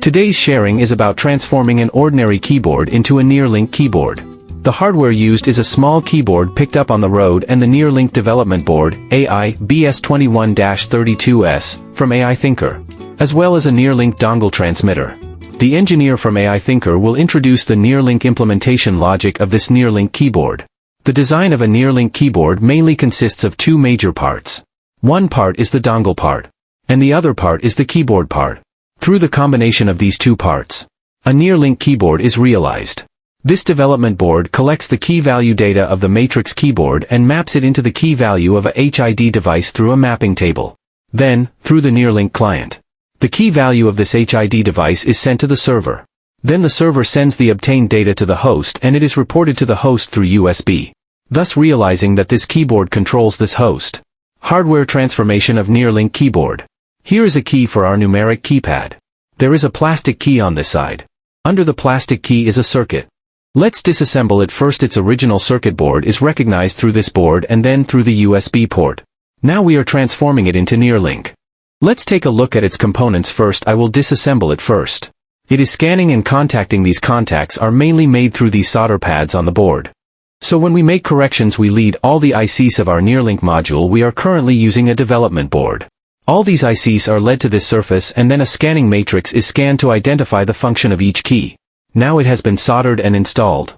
Today's sharing is about transforming an ordinary keyboard into a NearLink keyboard. The hardware used is a small keyboard picked up on the road and the NearLink development board, AI BS21-32S, from AI Thinker, as well as a NearLink dongle transmitter. The engineer from AI Thinker will introduce the NearLink implementation logic of this NearLink keyboard. The design of a NearLink keyboard mainly consists of two major parts. One part is the dongle part, and the other part is the keyboard part. Through the combination of these two parts, a NearLink keyboard is realized. This development board collects the key value data of the matrix keyboard and maps it into the key value of a HID device through a mapping table. Then, through the NearLink client, the key value of this HID device is sent to the server. Then the server sends the obtained data to the host and it is reported to the host through USB, thus realizing that this keyboard controls this host. Hardware transformation of NearLink keyboard. Here is a key for our numeric keypad. There is a plastic key on this side. Under the plastic key is a circuit. Let's disassemble it first. Its original circuit board is recognized through this board and then through the USB port. Now we are transforming it into NearLink. Let's take a look at its components first. I will disassemble it first. It is scanning and contacting. These contacts are mainly made through these solder pads on the board. So when we make corrections we lead all the ICs of our NearLink module. We are currently using a development board. All these ICs are led to this surface and then a scanning matrix is scanned to identify the function of each key. Now it has been soldered and installed.